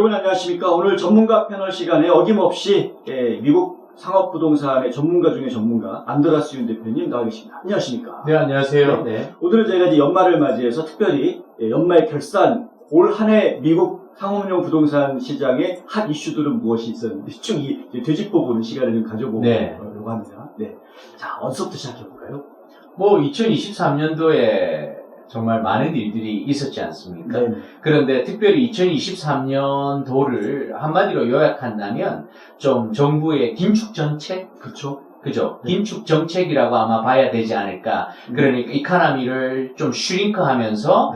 여러분 안녕하십니까. 오늘 전문가 패널 시간에 어김없이 미국 상업부동산의 전문가 중에 전문가 안드라스 윤 대표님 나와 계십니다. 안녕하십니까. 네, 안녕하세요. 네. 오늘은 저희가 이제 연말을 맞이해서 특별히 연말 결산 올 한 해 미국 상업용 부동산 시장의 핫 이슈들은 무엇이 있었는지 쭉 되짚어보는 시간을 좀 가져보려고 합니다. 네. 자, 어디서부터 시작해볼까요? 2023년도에 정말 많은 일들이 있었지 않습니까? 네. 그런데 특별히 2023년도를 한마디로 요약한다면 좀 정부의 긴축 정책? 그렇죠. 그죠? 긴축 정책이라고 아마 봐야 되지 않을까. 그러니까 이코노미를 좀 슈링크하면서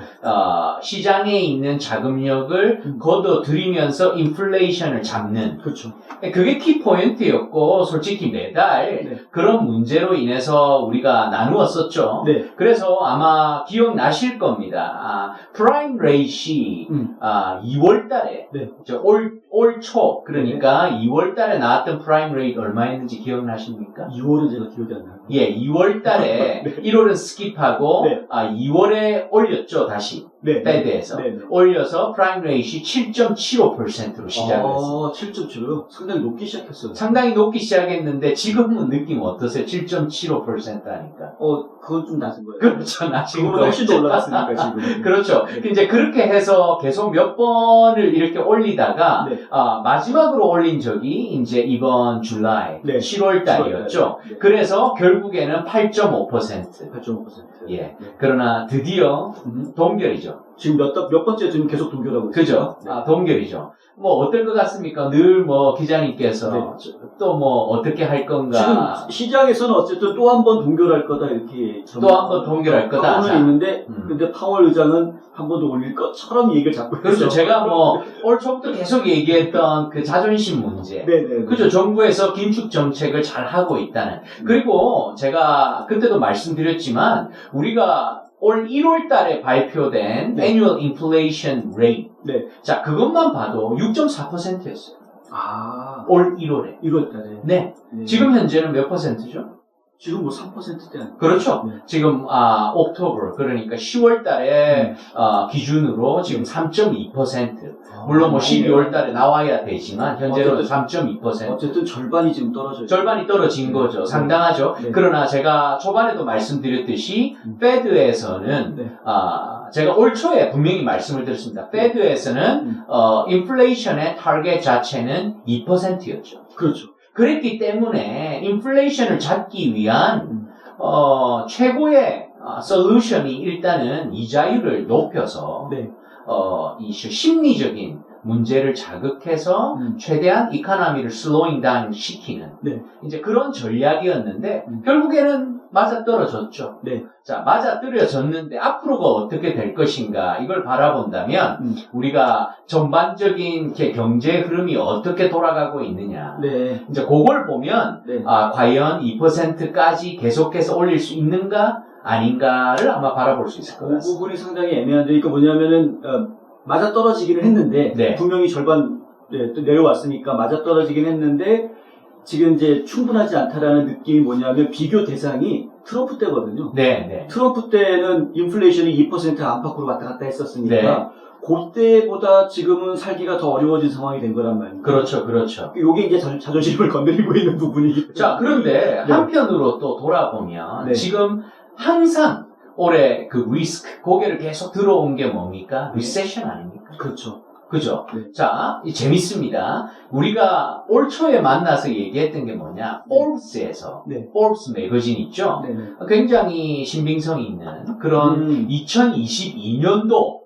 시장에 있는 자금력을 걷어들이면서 인플레이션을 잡는. 그렇죠. 그게 키포인트였고 솔직히 매달 그런 문제로 인해서 우리가 나누었었죠. 네. 그래서 아마 기억나실 겁니다. 프라임 레이시 2월 달에 올 초 그러니까 2월 달에 나왔던 프라임 레이트 얼마였는지 기억나십니까? 2월은 제가 기억이 안 나요. 예, 2월 달에 1월은 스킵하고 2월에 올렸죠, 다시. 페드에서. 올려서 프라임 레이시 7.75%로 시작을 했어요. 7.75요? 상당히 높기 시작했어요. 상당히 높기 시작했는데 지금은 느낌 어떠세요? 7.75% 하니까. 그건 좀 낮은 거예요. 그렇죠. 낮은 그거보다 훨씬 더 올라갔으니까 지금. 그렇죠. 이제 그렇게 해서 계속 몇 번을 이렇게 올리다가 마지막으로 올린 적이 이제 이번 줄라이 7월 달이었죠. 그래서 결국에는 8.5%. 8.5%. 예. 그러나 드디어 동결이죠. 지금 몇 번째 지금 계속 동결하고 있어요. 그죠? 동결이죠. 어떨 것 같습니까? 늘 기자님께서 또 어떻게 할 건가. 지금 시장에서는 어쨌든 또 한 번 동결할 거다 이렇게. 또 한 번 동결할 거다. 하고는 있는데, 근데 파월 의장은 한 번 더 올릴 것처럼 얘기를 자꾸 그렇죠. 했죠. 제가 올 초부터 계속 얘기했던 그 자존심 문제. 네네. 그죠. 정부에서 긴축 정책을 잘 하고 있다는. 그리고 제가 그때도 말씀드렸지만, 우리가 올 1월 달에 발표된 annual inflation rate. 자, 그것만 봐도 6.4%였어요. 올 1월에. 1월 달에. 네. 지금 현재는 몇 퍼센트죠? 지금 3%대 아니에요? 그렇죠. 지금, 옥토버, 그러니까 10월 달에, 기준으로 지금 3.2%. 물론 12월 달에 나와야 되지만, 현재로도 3.2%. 어쨌든 절반이 지금 떨어져요. 절반이 떨어진 거죠. 상당하죠. 그러나 제가 초반에도 말씀드렸듯이, 페드에서는, 제가 올 초에 분명히 말씀을 드렸습니다. 페드에서는, 인플레이션의 타겟 자체는 2%였죠. 그렇죠. 그랬기 때문에 인플레이션을 잡기 위한 최고의 솔루션이 일단은 이자율을 높여서 이 심리적인 문제를 자극해서 최대한 이코노미를 슬로잉 다운 시키는 이제 그런 전략이었는데 결국에는 맞아떨어졌죠. 자, 맞아떨어졌는데 앞으로가 어떻게 될 것인가 이걸 바라본다면 우리가 전반적인 경제 흐름이 어떻게 돌아가고 있느냐 이제 그걸 보면 과연 2%까지 계속해서 올릴 수 있는가 아닌가를 아마 바라볼 수 있을 것 같습니다. 그 부분이 상당히 애매한데 그러니까 뭐냐면은 맞아떨어지기는 했는데 분명히 절반 또 내려왔으니까 맞아떨어지긴 했는데 지금 이제 충분하지 않다라는 느낌이 뭐냐면 비교 대상이 트럼프 때거든요. 트럼프 때는 인플레이션이 2% 안팎으로 왔다 갔다 했었으니까 그때보다 지금은 살기가 더 어려워진 상황이 된 거란 말이에요. 그렇죠. 요게 이제 자존심을 건드리고 있는 부분이기 때문에. 자, 그런데 한편으로 또 돌아보면 지금 항상 올해 그 리스크, 고개를 계속 들어온 게 뭡니까? 리세션 아닙니까? 그렇죠. 그죠? 자, 재밌습니다. 우리가 올 초에 만나서 얘기했던 게 뭐냐? 포브스에서, 포브스 매거진 있죠? 굉장히 신빙성 있는 그런 2022년도,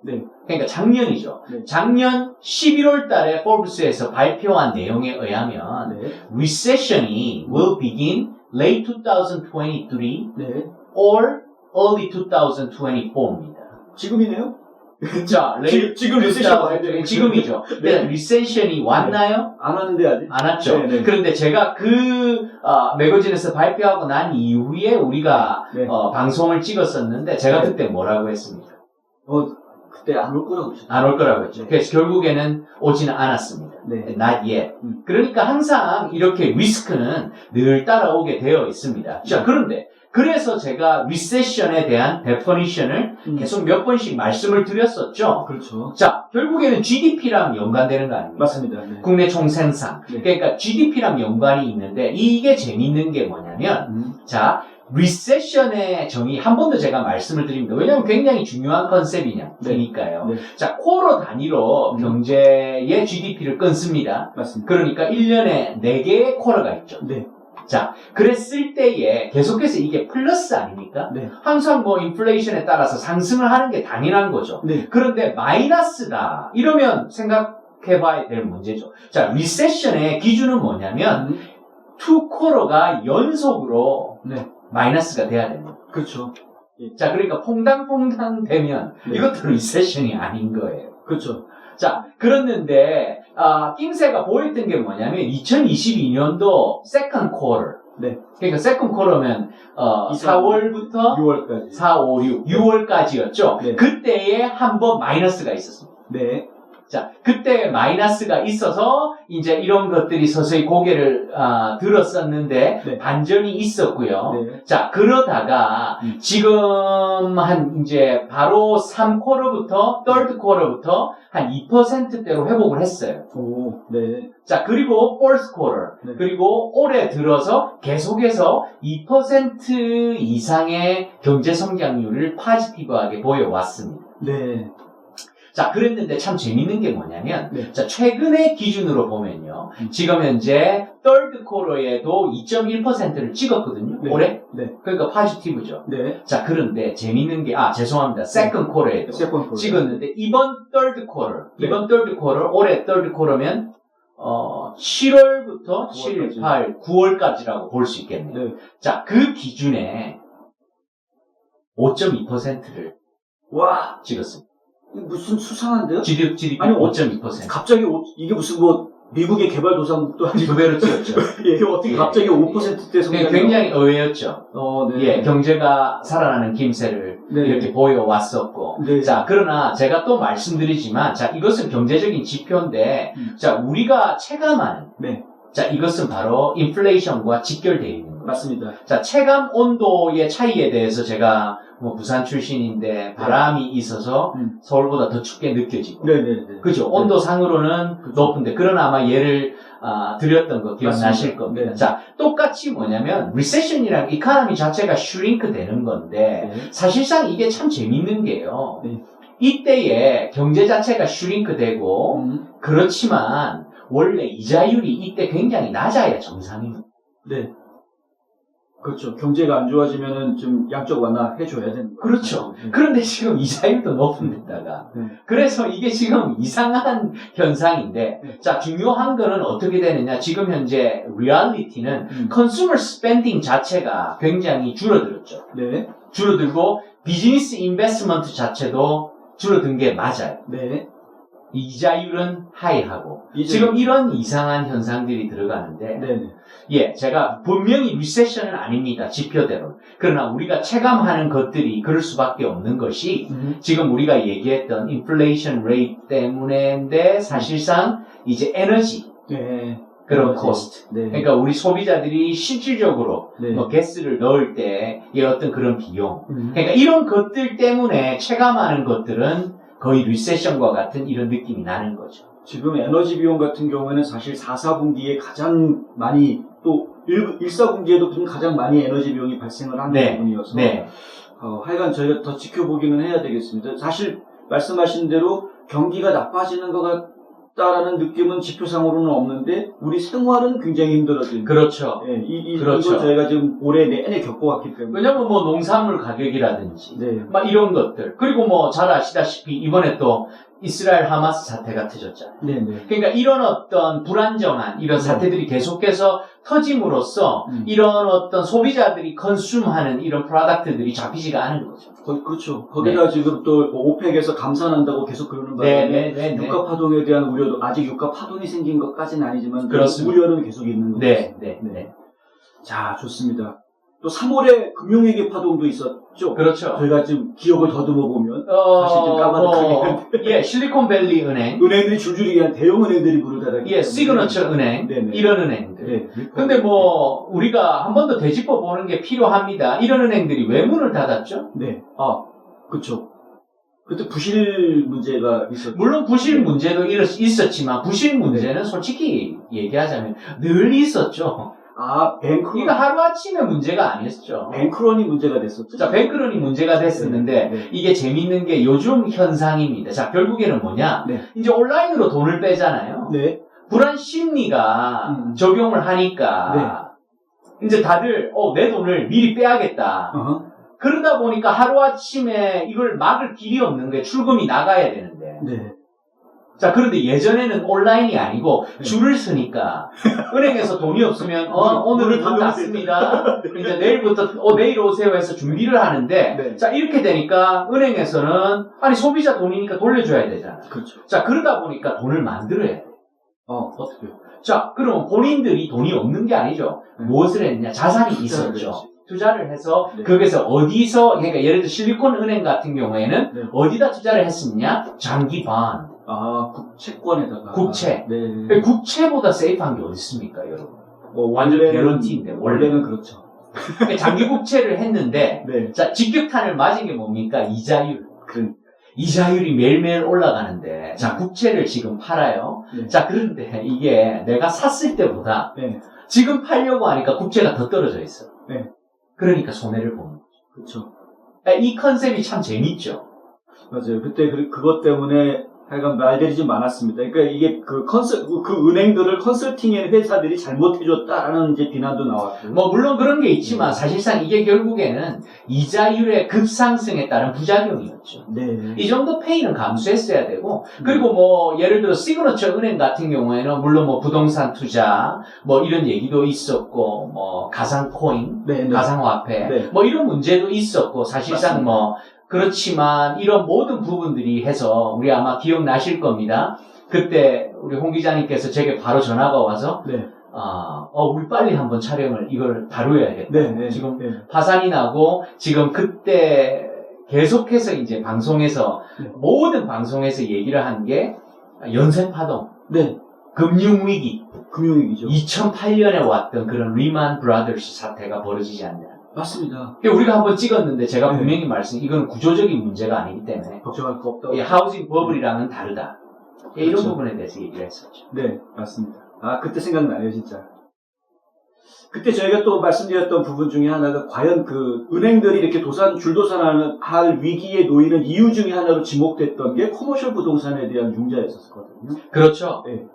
그러니까 작년이죠. 작년 11월 달에 포브스에서 발표한 내용에 의하면, recession이 will begin late 2023 or early 2024입니다. 지금이네요? 자, 지금 리세션 와야 되는 지금이죠. 리세션이 왔나요? 안 왔는데 아직. 안 왔죠. 그런데 제가 매거진에서 발표하고 난 이후에 우리가 방송을 찍었었는데 제가 그때 뭐라고 했습니까? 그때 안 올 거라고 했죠. 안 올 거라고 했죠. 그래서 결국에는 오지는 않았습니다. Not yet. 그러니까 항상 이렇게 리스크는 늘 따라오게 되어 있습니다. 자, 그런데 그래서 제가 리세션에 대한 데퍼니션을 계속 몇 번씩 말씀을 드렸었죠. 그렇죠. 자, 결국에는 GDP랑 연관되는 거 아닙니까? 맞습니다. 네. 국내 총생산. 네. 그러니까 GDP랑 연관이 있는데 이게 재밌는 게 뭐냐면 자, 리세션의 정의 한 번 더 제가 말씀을 드립니다. 왜냐하면 굉장히 중요한 컨셉이니까요. 네. 자, 쿼터 단위로 경제의 GDP를 끊습니다. 맞습니다. 그러니까 1년에 4개의 쿼터가 있죠. 네. 자, 그랬을 때에 계속해서 이게 플러스 아닙니까? 네. 항상 뭐 인플레이션에 따라서 상승을 하는 게 당연한 거죠. 네. 그런데 마이너스다. 이러면 생각해봐야 될 문제죠. 자, 리세션의 기준은 뭐냐면 투 쿼터가 연속으로 네. 마이너스가 돼야 됩니다. 그렇죠. 자, 그러니까 퐁당퐁당 되면 네. 이것도 리세션이 아닌 거예요. 그렇죠. 자, 그랬는데 낌새가 보였던 게 뭐냐면 2022년도 세컨드 쿼터. 네. 그러니까 세컨드 쿼터면 4월부터 6월까지. 4, 5, 6, 6월까지였죠. 네. 그때에 한 번 마이너스가 있었습니다. 네. 자, 그때 마이너스가 있어서 이제 이런 것들이 서서히 고개를 들었었는데 네. 반전이 있었고요. 네. 자, 그러다가 지금 한 이제 바로 3쿼터부터 3rd 쿼터부터 한 2%대로 회복을 했어요. 오, 네. 자, 그리고 4th 쿼터. 네. 그리고 올해 들어서 계속해서 2% 이상의 경제 성장률을 포지티브하게 보여왔습니다. 네. 자, 그랬는데 참 재밌는 게 뭐냐면, 네. 자, 최근의 기준으로 보면요. 지금 현재 3rd 쿼터에도 2.1%를 찍었거든요. 네. 올해. 네. 그러니까 포지티브죠. 네. 자, 그런데 재밌는 게, 죄송합니다. 세컨드 쿼터에도 세컨드 쿼터. 찍었는데, 이번 3rd 쿼터, 네. 이번 3rd 쿼터, 올해 3rd 쿼터면 7월부터 7, 9월까지. 8, 9월까지라고 볼 수 있겠네요. 네. 자, 그 기준에 5.2%를 와, 찍었습니다. 무슨 수상한데요? GDP 아니, 5.2%. 갑자기 이게 무슨 뭐 미국의 개발도상국도 아니고 2배로 찍었죠. 예, 어떻게 갑자기 5%대 성장? 굉장히 의외였죠. 네. 예, 경제가 살아나는 김새를 네. 이렇게 보여왔었고. 네. 자, 그러나 제가 또 말씀드리지만, 자, 이것은 경제적인 지표인데, 자, 우리가 체감하는, 네. 자, 이것은 바로 인플레이션과 직결되어 있는 거예요. 맞습니다. 자, 체감 온도의 차이에 대해서 제가 뭐 부산 출신인데 바람이 있어서 서울보다 더 춥게 느껴지고. 네네네. 그죠? 온도상으로는 높은데, 그러나 아마 예를 드렸던 거 기억나실 맞습니다. 겁니다. 네. 자, 똑같이 뭐냐면, 리세션이랑 이카노미 자체가 슈링크 되는 건데, 네. 사실상 이게 참 재밌는 게요. 네. 이때에 경제 자체가 슈링크 되고, 그렇지만, 원래 이자율이 이때 굉장히 낮아야 정상입니다. 네. 그렇죠. 경제가 안 좋아지면은 좀 양적 완화해줘야 되는 거죠. 그렇죠. 네. 그런데 지금 이자율도 높은 데다가. 네. 그래서 이게 지금 이상한 현상인데, 네. 자, 중요한 거는 어떻게 되느냐. 지금 현재 리얼리티는 컨슈머 스펜딩 자체가 굉장히 줄어들었죠. 네. 줄어들고, 비즈니스 인베스트먼트 자체도 줄어든 게 맞아요. 네. 이자율은 하이하고. 이자율. 지금 이런 이상한 현상들이 들어가는데, 네. 예, 제가 분명히 리세션은 아닙니다. 지표대로. 그러나 우리가 체감하는 것들이 그럴 수밖에 없는 것이 지금 우리가 얘기했던 인플레이션 레이트 때문인데 사실상 이제 에너지 네. 그런 코스트. 네. 그러니까 우리 소비자들이 실질적으로 네. 뭐 가스를 넣을 때의 어떤 그런 비용. 그러니까 이런 것들 때문에 체감하는 것들은 거의 리세션과 같은 이런 느낌이 나는 거죠. 지금 에너지 비용 같은 경우에는 사실 4, 4분기에 가장 많이 또 1, 4분기에도 좀 가장 많이 에너지 비용이 발생을 하는 네. 부분이어서 네. 하여간 저희가 더 지켜보기는 해야 되겠습니다. 사실 말씀하신 대로 경기가 나빠지는 것 같다라는 느낌은 지표상으로는 없는데 우리 생활은 굉장히 힘들어지는. 그렇죠. 네, 이걸 그렇죠. 저희가 지금 올해 내내 겪어왔기 때문에. 왜냐면 뭐 농산물 가격이라든지 네. 막 이런 것들. 그리고 뭐 잘 아시다시피 이번에 또 이스라엘 하마스 사태가 터졌잖아요. 네네. 그러니까 이런 어떤 불안정한 이런 사태들이 계속해서 터짐으로써 이런 어떤 소비자들이 컨슘하는 이런 프로덕트들이 잡히지가 않은 거죠. 그렇죠. 거기다 지금 또 오펙에서 감산한다고 계속 그러는 바람에 네. 유가 파동에 대한 우려도 아직 유가 파동이 생긴 것까지는 아니지만 그렇습니다. 우려는 계속 있는 거죠. 네. 자, 좋습니다. 또 3월에 금융위기 파동도 있었죠. 그렇죠. 저희가 지금 기억을 더듬어 보면 사실 좀 까마득하게 예, 실리콘밸리 은행, 은행들이 줄줄이 그냥 대형 은행들이 물어다녔기 예, 시그너처 은행, 네네. 이런 은행들. 네. 근데 뭐 우리가 한 번 더 되짚어 보는 게 필요합니다. 이런 은행들이 왜 문을 닫았죠? 네. 그렇죠. 그때 부실 문제가 있었죠. 물론 부실 문제도 있었지만 부실 문제는 솔직히 얘기하자면 늘 있었죠. 뱅크런. 이거 하루아침에 문제가 아니었죠. 뱅크런이 문제가 됐었죠. 자, 뱅크런이 문제가 됐었는데 네. 이게 재밌는 게 요즘 현상입니다. 자, 결국에는 뭐냐? 네. 이제 온라인으로 돈을 빼잖아요. 네. 불안 심리가 적용을 하니까 이제 다들 내 돈을 미리 빼야겠다. 그러다 보니까 하루아침에 이걸 막을 길이 없는 거예요. 출금이 나가야 되는데. 네. 자, 그런데 예전에는 온라인이 아니고 네. 줄을 서니까 은행에서 돈이 없으면 오늘은 돈 땄습니다. 이제 내일부터 내일 오세요 해서 준비를 하는데 네. 자, 이렇게 되니까 은행에서는 소비자 돈이니까 돌려줘야 되잖아. 그렇죠. 자, 그러다 보니까 돈을 만들어야 돼. 어떻게요? 자, 그러면 본인들이 돈이 없는 게 아니죠. 무엇을 했냐? 자산이 있었죠. 투자를 해서 거기서 어디서, 그러니까 예를 들어 실리콘 은행 같은 경우에는 어디다 투자를 했었냐? 장기 반. 국채권에다가. 국채. 네. 국채보다 세이프한 게 어디 있습니까, 여러분? 완전 개런티인데, 원래는 그렇죠. 장기 국채를 했는데, 네. 자, 직격탄을 맞은 게 뭡니까? 이자율. 그러니까. 이자율이 매일매일 올라가는데, 자, 국채를 지금 팔아요. 네. 자, 그런데 이게 내가 샀을 때보다 지금 팔려고 하니까 국채가 더 떨어져 있어. 네. 그러니까 손해를 보는 거죠. 그렇죠. 이 컨셉이 참 재밌죠. 맞아요. 그때 그것 때문에 하여간 말들이 좀 많았습니다. 그러니까 이게 그 은행들을 컨설팅의 회사들이 잘못해줬다라는 이제 비난도 나왔고. 뭐, 물론 그런 게 있지만 사실상 이게 결국에는 이자율의 급상승에 따른 부작용이었죠. 네. 이 정도 페이는 감수했어야 되고, 그리고 뭐, 예를 들어 시그너처 은행 같은 경우에는 물론 뭐 부동산 투자, 뭐 이런 얘기도 있었고, 뭐, 가상코인, 가상화폐, 뭐 이런 문제도 있었고, 사실상 맞습니다. 뭐, 그렇지만 이런 모든 부분들이 해서 우리 아마 기억나실 겁니다. 그때 우리 홍 기자님께서 제게 바로 전화가 와서 우리 빨리 한번 촬영을 이걸 다루어야겠다. 지금 파산이 나고 지금 그때 계속해서 이제 방송에서 모든 방송에서 얘기를 한 게 연쇄파동, 금융위기, 금융위기죠. 2008년에 왔던 그런 리만 브라더스 사태가 벌어지지 않냐. 맞습니다. 우리가 한번 찍었는데 제가 분명히 이건 구조적인 문제가 아니기 때문에 걱정할 거 없다고. 하우징 버블이랑은 다르다. 이런 그렇죠. 부분에 대해서 얘기를 했었죠. 네, 맞습니다. 그때 생각나요, 진짜. 그때 저희가 또 말씀드렸던 부분 중에 하나가 과연 그 은행들이 이렇게 줄도산할 위기에 놓이는 이유 중에 하나로 지목됐던 게 커머셜 부동산에 대한 융자였었거든요. 그렇죠. 네.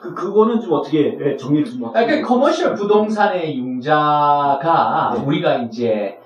그거는 좀 어떻게 정리를 좀 그러니까 커머셜 부동산의 융자가 우리가 이제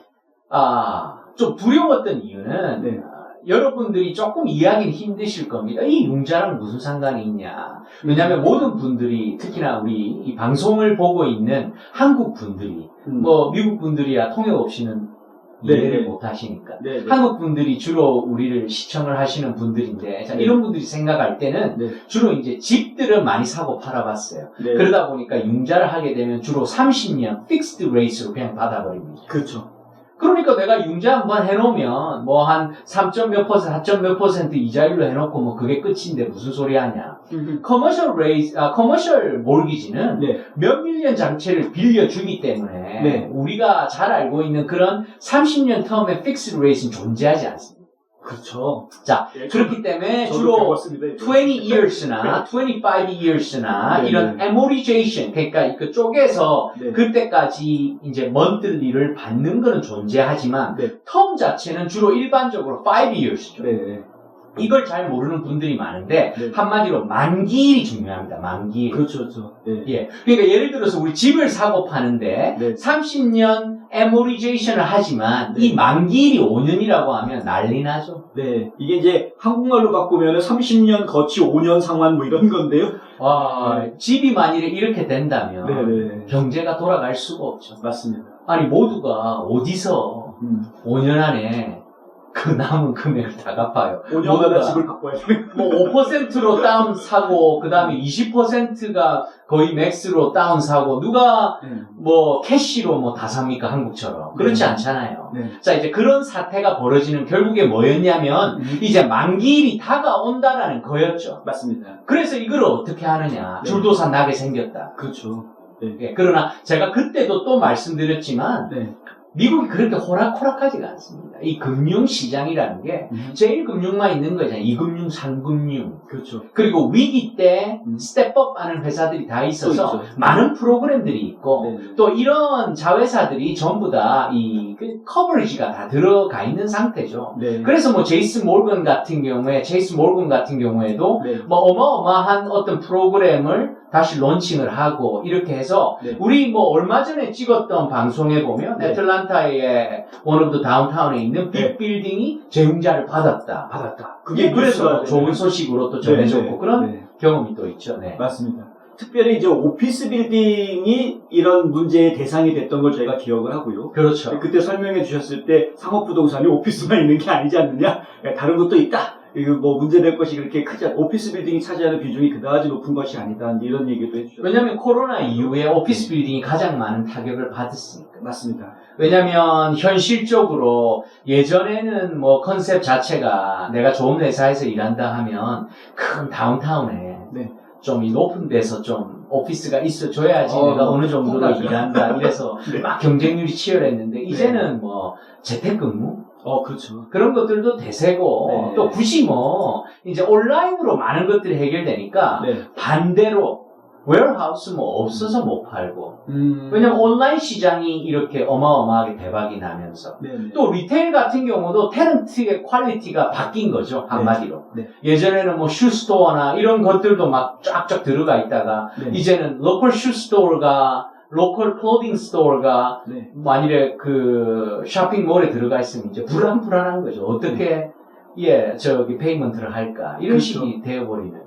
좀 두려웠던 이유는 여러분들이 조금 이해하기는 힘드실 겁니다. 이 융자랑 무슨 상관이 있냐. 왜냐하면 모든 분들이 특히나 우리 이 방송을 보고 있는 한국 분들이 뭐 미국 분들이야 통역 없이는 이해를 못 하시니까. 한국 분들이 주로 우리를 시청을 하시는 분들인데, 자, 이런 분들이 생각할 때는 주로 이제 집들을 많이 사고 팔아봤어요. 그러다 보니까 융자를 하게 되면 주로 30년 픽스드 레이스로 그냥 받아버립니다. 그렇죠. 그러니까 내가 융자 한번 해놓으면 뭐 한 3점 몇 퍼센트, 4점 몇 퍼센트 이자율로 해놓고 뭐 그게 끝인데 무슨 소리 하냐. 커머셜 몰기지는 몇 밀리언 장치를 빌려주기 때문에 우리가 잘 알고 있는 그런 30년 텀의 픽스드 레이스는 존재하지 않습니다. 그렇죠. 자, 그렇기 때문에 주로 20 years나 25 years나 이런 amortization, 그러니까 그 쪽에서 그때까지 이제 monthly를 받는 거는 존재하지만 텀 자체는 주로 일반적으로 5 years죠. 이걸 잘 모르는 분들이 많은데 한마디로 만기일이 중요합니다. 만기일. 그렇죠. 예. 그러니까 예를 들어서 우리 집을 사고 파는데 30년 amortization을 하지만 이 만기일이 5년이라고 하면 난리 나죠. 이게 이제 한국말로 바꾸면 30년 거치 5년 상환 뭐 이런 건데요. 집이 만일에 이렇게 된다면 경제가 돌아갈 수가 없죠. 맞습니다. 아니 모두가 어디서 5년 안에 그 남은 금액을 다 갚아요. 5년마다 집을 바꿔야 돼. 뭐 5%로 다운 사고, 그 다음에 20%가 거의 맥스로 다운 사고, 누가 뭐 캐시로 뭐 다 삽니까, 한국처럼. 그렇지 않잖아요. 자, 이제 그런 사태가 벌어지는 결국에 뭐였냐면, 이제 만기일이 다가온다라는 거였죠. 맞습니다. 그래서 이걸 어떻게 하느냐. 줄도사 나게 생겼다. 그렇죠. 예, 그러나 제가 그때도 또 말씀드렸지만, 미국이 그렇게 호락호락하지가 않습니다. 이 금융시장이라는 게 제일 금융만 있는 거잖아요. 2금융, 3금융. 그렇죠. 그리고 위기 때 스텝업 하는 회사들이 다 있어서 많은 프로그램들이 있고 또 이런 자회사들이 전부 다 이 커버리지가 다 들어가 있는 상태죠. 그래서 뭐 제이슨 몰건 같은 경우에도 뭐 어마어마한 어떤 프로그램을 다시 론칭을 하고 이렇게 해서 우리 뭐 얼마 전에 찍었던 방송에 보면 애틀란타의 원 오브 다운타운에 있는 빅 빌딩이 재융자를 받았다. 그게 그래서 좋은 소식으로 또 전해졌고 그런 경험이 또 있죠. 맞습니다. 특별히 이제 오피스 빌딩이 이런 문제의 대상이 됐던 걸 저희가 기억을 하고요. 그렇죠. 그때 설명해 주셨을 때 상업부동산이 오피스만 있는 게 아니지 않느냐? 다른 것도 있다. 이거 뭐 문제될 것이 그렇게 크지 않다. 오피스 빌딩이 차지하는 비중이 그다지 높은 것이 아니다. 이런 얘기도 해주셨죠. 왜냐하면 코로나 이후에 오피스 빌딩이 가장 많은 타격을 받았으니까. 맞습니다. 왜냐하면 현실적으로 예전에는 뭐 컨셉 자체가 내가 좋은 회사에서 일한다 하면 큰 다운타운에 좀 이 높은 데서 좀 오피스가 있어줘야지 내가 어느 정도로 일한다 이래서 막 경쟁률이 치열했는데 이제는 뭐 재택근무 그렇죠. 그런 것들도 대세고 또 굳이 뭐 이제 온라인으로 많은 것들이 해결되니까 반대로 웨어하우스 뭐 없어서 못 팔고 왜냐면 온라인 시장이 이렇게 어마어마하게 대박이 나면서 또 리테일 같은 경우도 테넌트의 퀄리티가 바뀐 거죠 한마디로 예전에는 뭐 슈스토어나 이런 것들도 막 쫙쫙 들어가 있다가 이제는 로컬 슈스토어가 로컬 클로딩 스토어가 만일에 그 쇼핑몰에 들어가 있으면 이제 불안한 거죠. 어떻게 저기 페이먼트를 할까 이런 식이 되어버리는.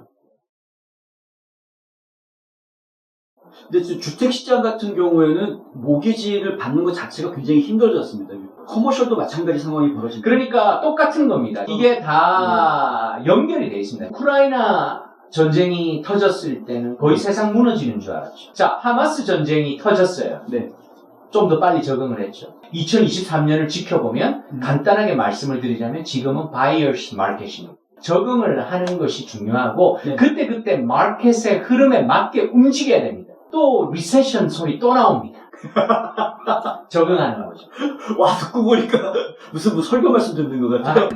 근데 주택시장 같은 경우에는 모기지를 받는 것 자체가 굉장히 힘들어졌습니다. 커머셜도 마찬가지 상황이 벌어집니다. 그러니까 똑같은 겁니다. 이게 다 연결이 되어 있습니다. 우크라이나 전쟁이 터졌을 때는 거의 세상 무너지는 줄 알았죠. 자, 하마스 전쟁이 터졌어요. 좀 더 빨리 적응을 했죠. 2023년을 지켜보면 간단하게 말씀을 드리자면 지금은 바이어스 마켓입니다. 적응을 하는 것이 중요하고 그때 마켓의 흐름에 맞게 움직여야 됩니다. 또 리세션 소리 또 나옵니다. 적응하는 거죠. 와, 듣고 보니까 무슨 설교 말씀 듣는 것 같아요.